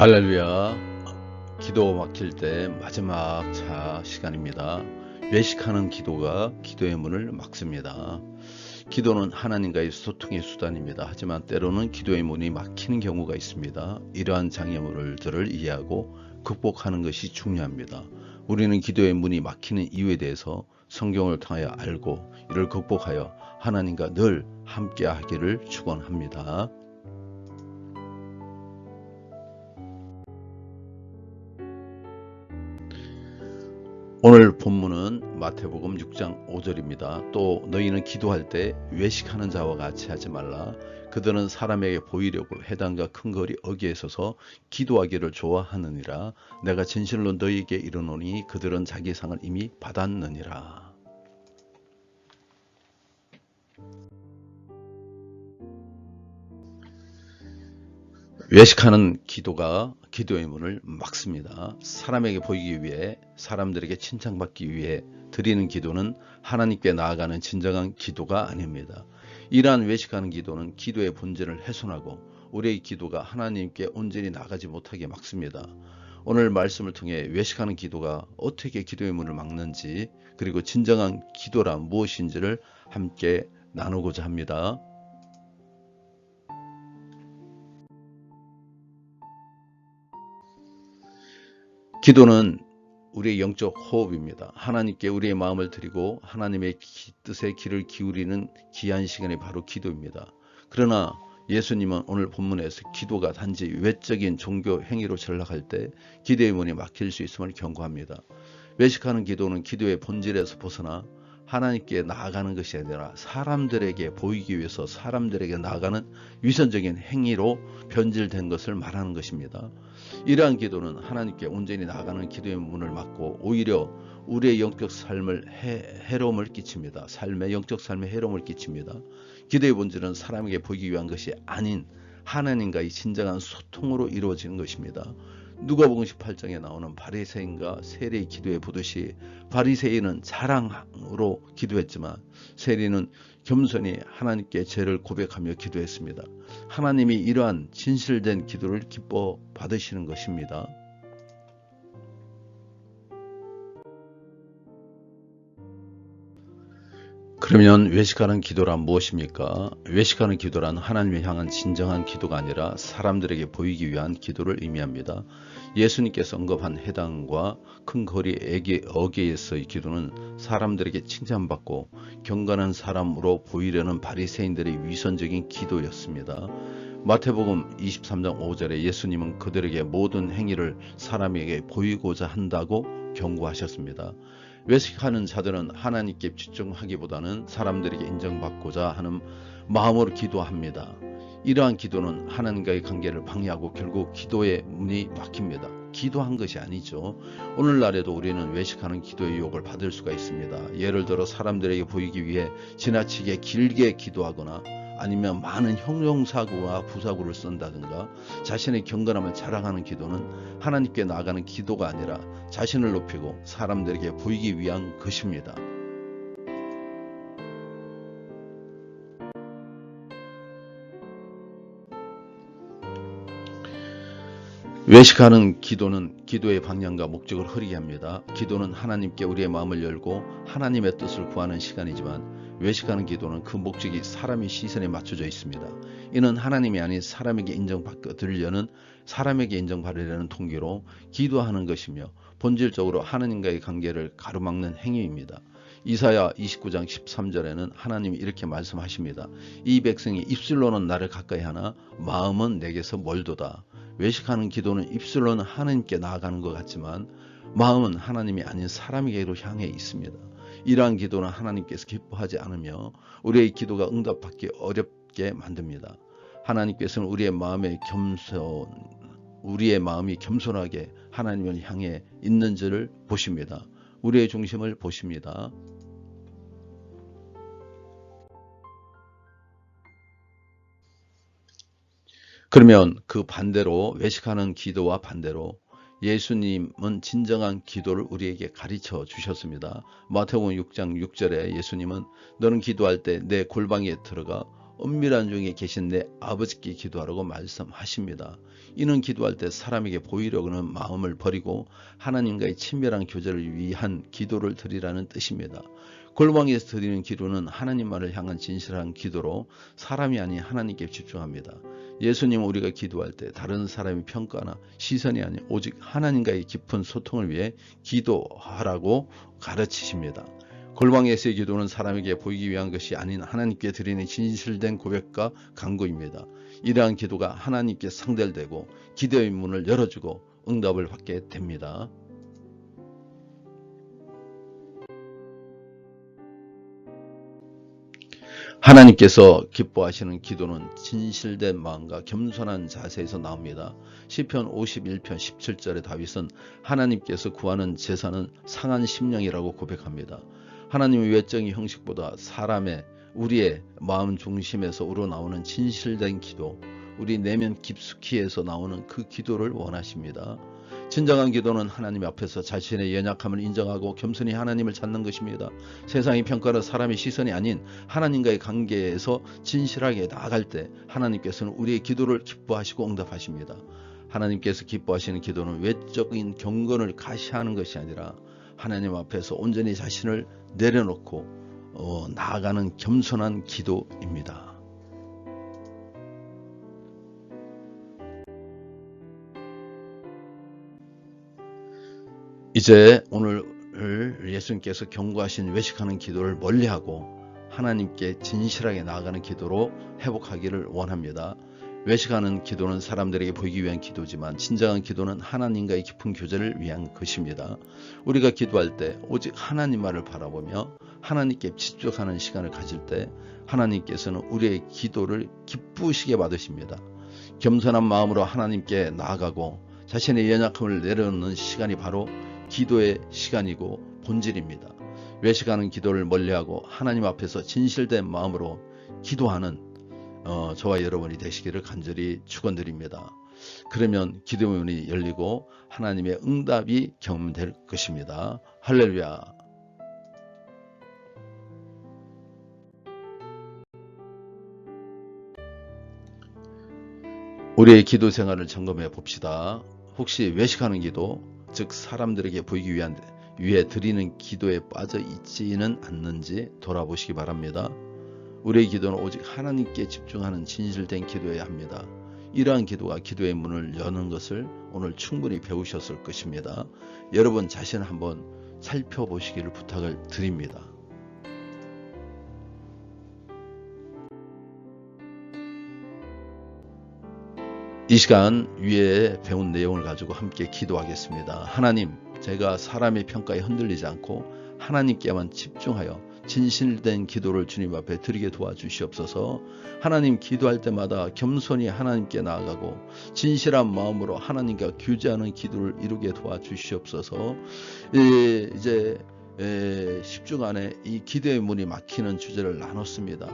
할렐루야. 기도 막힐 때 마지막 시간입니다. 외식하는 기도가 기도의 문을 막습니다. 기도는 하나님과의 소통의 수단입니다. 하지만 때로는 기도의 문이 막히는 경우가 있습니다. 이러한 장애물들을 이해하고 극복하는 것이 중요합니다. 우리는 기도의 문이 막히는 이유에 대해서 성경을 통하여 알고 이를 극복하여 하나님과 늘 함께 하기를 축원합니다. 오늘 본문은 마태복음 6장 5절입니다. 또 너희는 기도할 때 외식하는 자와 같이 하지 말라. 그들은 사람에게 보이려고 회당과 큰 거리 어귀에 서서 기도하기를 좋아하느니라. 내가 진실로 너희에게 이르노니 그들은 자기 상을 이미 받았느니라. 외식하는 기도가 기도의 문을 막습니다. 사람에게 보이기 위해, 사람들에게 칭찬받기 위해 드리는 기도는 하나님께 나아가는 진정한 기도가 아닙니다. 이러한 외식하는 기도는 기도의 본질을 훼손하고 우리의 기도가 하나님께 온전히 나가지 못하게 막습니다. 오늘 말씀을 통해 외식하는 기도가 어떻게 기도의 문을 막는지, 그리고 진정한 기도란 무엇인지를 함께 나누고자 합니다. 기도는 우리의 영적 호흡입니다. 하나님께 우리의 마음을 드리고 하나님의 뜻에 귀를 기울이는 귀한 시간이 바로 기도입니다. 그러나 예수님은 오늘 본문에서 기도가 단지 외적인 종교 행위로 전락할 때 기도의 문이 막힐 수 있음을 경고합니다. 외식하는 기도는 기도의 본질에서 벗어나 하나님께 나아가는 것이 아니라 사람들에게 보이기 위해서 사람들에게 나아가는 위선적인 행위로 변질된 것을 말하는 것입니다. 이러한 기도는 하나님께 온전히 나아가는 기도의 문을 막고 오히려 우리의 영적 삶을 해로움을 끼칩니다. 삶의 영적 삶에 해로움을 끼칩니다. 기도의 본질은 사람에게 보이기 위한 것이 아닌 하나님과의 진정한 소통으로 이루어지는 것입니다. 누가복음 18장에 나오는 바리새인과 세리의 기도에 보듯이 바리새인은 자랑으로 기도했지만 세리는 겸손히 하나님께 죄를 고백하며 기도했습니다. 하나님이 이러한 진실된 기도를 기뻐 받으시는 것입니다. 그러면 외식하는 기도란 무엇입니까? 외식하는 기도란 하나님을 향한 진정한 기도가 아니라 사람들에게 보이기 위한 기도를 의미합니다. 예수님께서 언급한 회당과 큰 거리 어귀에서의 기도는 사람들에게 칭찬받고 경건한 사람으로 보이려는 바리새인들의 위선적인 기도였습니다. 마태복음 23장 5절에 예수님은 그들에게 모든 행위를 사람에게 보이고자 한다고 경고하셨습니다. 외식하는 자들은 하나님께 집중하기보다는 사람들에게 인정받고자 하는 마음으로 기도합니다. 이러한 기도는 하나님과의 관계를 방해하고 결국 기도의 문이 막힙니다. 기도한 것이 아니죠. 오늘날에도 우리는 외식하는 기도의 유혹을 받을 수가 있습니다. 예를 들어 사람들에게 보이기 위해 지나치게 길게 기도하거나 아니면 많은 형용사구와 부사구를 쓴다든가 자신의 경건함을 자랑하는 기도는 하나님께 나아가는 기도가 아니라 자신을 높이고 사람들에게 보이기 위한 것입니다. 외식하는 기도는 기도의 방향과 목적을 흐리게 합니다. 기도는 하나님께 우리의 마음을 열고 하나님의 뜻을 구하는 시간이지만 외식하는 기도는 그 목적이 사람의 시선에 맞춰져 있습니다. 이는 하나님이 아닌 사람에게 인정받으려는 사람에게 인정받으려는 통계로 기도하는 것이며 본질적으로 하나님과의 관계를 가로막는 행위입니다. 이사야 29장 13절에는 하나님이 이렇게 말씀하십니다. 이 백성이 입술로는 나를 가까이 하나 마음은 내게서 멀도다. 외식하는 기도는 입술로는 하나님께 나아가는 것 같지만 마음은 하나님이 아닌 사람에게로 향해 있습니다. 이러한 기도는 하나님께서 기뻐하지 않으며 우리의 기도가 응답받기 어렵게 만듭니다. 하나님께서는 우리의 마음이 겸손하게 하나님을 향해 있는지를 보십니다. 우리의 중심을 보십니다. 그러면 그 반대로 외식하는 기도와 반대로 예수님은 진정한 기도를 우리에게 가르쳐 주셨습니다. 마태복음 6장 6절에 예수님은 너는 기도할 때 내 골방에 들어가 은밀한 중에 계신 내 아버지께 기도하라고 말씀하십니다. 이는 기도할 때 사람에게 보이려는 마음을 버리고 하나님과의 친밀한 교제를 위한 기도를 드리라는 뜻입니다. 골방에서 드리는 기도는 하나님만을 향한 진실한 기도로 사람이 아닌 하나님께 집중합니다. 예수님은 우리가 기도할 때 다른 사람의 평가나 시선이 아닌 오직 하나님과의 깊은 소통을 위해 기도하라고 가르치십니다. 골방에서의 기도는 사람에게 보이기 위한 것이 아닌 하나님께 드리는 진실된 고백과 간구입니다. 이러한 기도가 하나님께 상달되고 기도의 문을 열어주고 응답을 받게 됩니다. 하나님께서 기뻐하시는 기도는 진실된 마음과 겸손한 자세에서 나옵니다. 시편 51편 17절에 다윗은 하나님께서 구하는 제사는 상한 심령이라고 고백합니다. 하나님의 외적인 형식보다 우리의 마음 중심에서 우러나오는 진실된 기도, 우리 내면 깊숙이에서 나오는 그 기도를 원하십니다. 진정한 기도는 하나님 앞에서 자신의 연약함을 인정하고 겸손히 하나님을 찾는 것입니다. 세상의 평가나 사람의 시선이 아닌 하나님과의 관계에서 진실하게 나아갈 때 하나님께서는 우리의 기도를 기뻐하시고 응답하십니다. 하나님께서 기뻐하시는 기도는 외적인 경건을 가시하는 것이 아니라 하나님 앞에서 온전히 자신을 내려놓고 나아가는 겸손한 기도입니다. 이제 오늘 예수님께서 경고하신 외식하는 기도를 멀리하고 하나님께 진실하게 나아가는 기도로 회복하기를 원합니다. 외식하는 기도는 사람들에게 보이기 위한 기도지만 진정한 기도는 하나님과의 깊은 교제를 위한 것입니다. 우리가 기도할 때 오직 하나님만을 바라보며 하나님께 집중하는 시간을 가질 때 하나님께서는 우리의 기도를 기쁘시게 받으십니다. 겸손한 마음으로 하나님께 나아가고 자신의 연약함을 내려놓는 시간이 바로 기도의 시간이고 본질입니다. 외식하는 기도를 멀리하고 하나님 앞에서 진실된 마음으로 기도하는 저와 여러분이 되시기를 간절히 축원드립니다. 그러면 기도의 문이 열리고 하나님의 응답이 경험될 것입니다. 할렐루야. 우리의 기도 생활을 점검해 봅시다. 혹시 외식하는 기도, 즉 사람들에게 보이기 위해 드리는 기도에 빠져 있지는 않는지 돌아보시기 바랍니다. 우리의 기도는 오직 하나님께 집중하는 진실된 기도여야 합니다. 이러한 기도가 기도의 문을 여는 것을 오늘 충분히 배우셨을 것입니다. 여러분 자신을 한번 살펴보시기를 부탁을 드립니다. 이 시간 위에 배운 내용을 가지고 함께 기도하겠습니다. 하나님, 제가 사람의 평가에 흔들리지 않고 하나님께만 집중하여 진실된 기도를 주님 앞에 드리게 도와주시옵소서. 하나님, 기도할 때마다 겸손히 하나님께 나아가고 진실한 마음으로 하나님과 교제하는 기도를 이루게 도와주시옵소서. 이제 10주간에 이 기도의 문이 막히는 주제를 나눴습니다.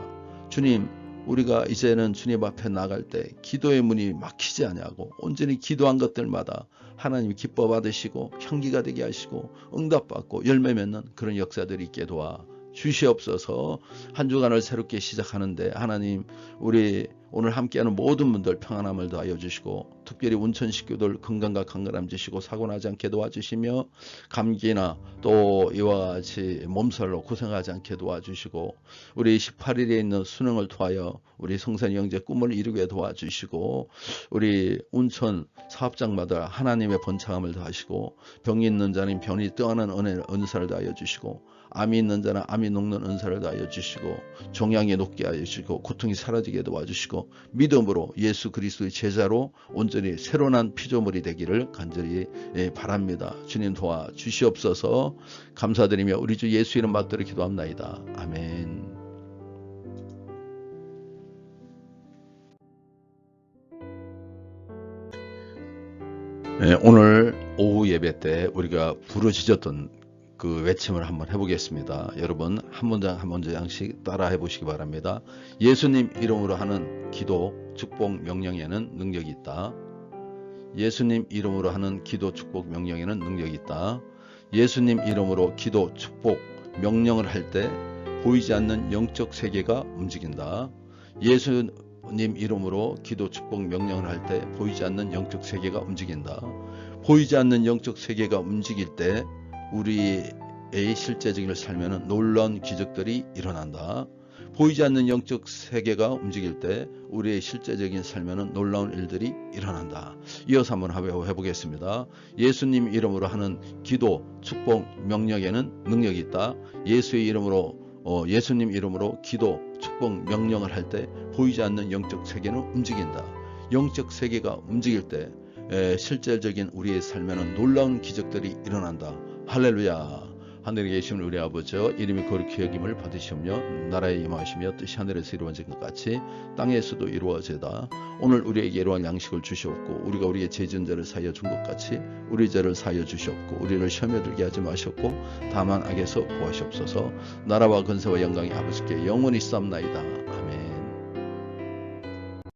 주님, 우리가 이제는 주님 앞에 나갈 때 기도의 문이 막히지 아니하고 온전히 기도한 것들마다 하나님 기뻐 받으시고 향기가 되게 하시고 응답받고 열매 맺는 그런 역사들이 있게 도와 주시옵소서. 한 주간을 새롭게 시작하는데 하나님, 우리 오늘 함께하는 모든 분들 평안함을 더하여 주시고 특별히 운천 식구들 건강과 강건함 주시고 사고나지 않게 도와주시며 감기나 또 이와 같이 몸살로 고생하지 않게 도와주시고 우리 18일에 있는 수능을 통하여 우리 성산이 형제 꿈을 이루게 도와주시고 우리 운천 사업장마다 하나님의 번창함을 더하시고 병이 있는 자는 병이 떠나는 은사를 더하여 주시고 암이 있는 자는 암이 녹는 은사를 더하여 주시고 종양이 녹게 하여 주시고 고통이 사라지게 도와주시고 믿음으로 예수 그리스도의 제자로 온전히 새로운 피조물이 되기를 간절히 바랍니다. 주님 도와주시옵소서. 감사드리며 우리 주 예수 이름 받들어 기도합나이다. 아멘. 오늘 오후 예배 때 우리가 부르짖었던 그 외침을 한번 해보겠습니다. 여러분 한 문장씩 따라 해보시기 바랍니다. 예수님 이름으로 하는 기도, 축복, 명령에는 능력이 있다. 예수님 이름으로 하는 기도, 축복, 명령에는 능력이 있다. 예수님 이름으로 기도, 축복, 명령을 할 때 보이지 않는 영적 세계가 움직인다. 예수님 이름으로 기도, 축복, 명령을 할 때 보이지 않는 영적 세계가 움직인다. 보이지 않는 영적 세계가 움직일 때 우리의 실제적인 삶에는 놀라운 기적들이 일어난다. 보이지 않는 영적 세계가 움직일 때 우리의 실제적인 삶에는 놀라운 일들이 일어난다. 이어서 한번 해보겠습니다. 예수님 이름으로 하는 기도, 축복, 명령에는 능력이 있다. 예수의 이름으로 예수님 이름으로 기도, 축복, 명령을 할 때 보이지 않는 영적 세계는 움직인다. 영적 세계가 움직일 때 실제적인 우리의 삶에는 놀라운 기적들이 일어난다. 할렐루야. 하늘에 계신 우리 아버지여, 이름이 거룩히 여김을 받으시오며 나라에 임하시며 뜻이 하늘에서 이루어진 것 같이 땅에서도 이루어지다. 오늘 우리에게 이러한 양식을 주시옵고 우리가 우리의 죄진자를 사하여 준 것 같이 우리 죄를 사하여 주시옵고 우리를 시험에 들게 하지 마시옵고 다만 악에서 구하시옵소서. 나라와 권세와 영광이 아버지께 영원히 있사옵나이다.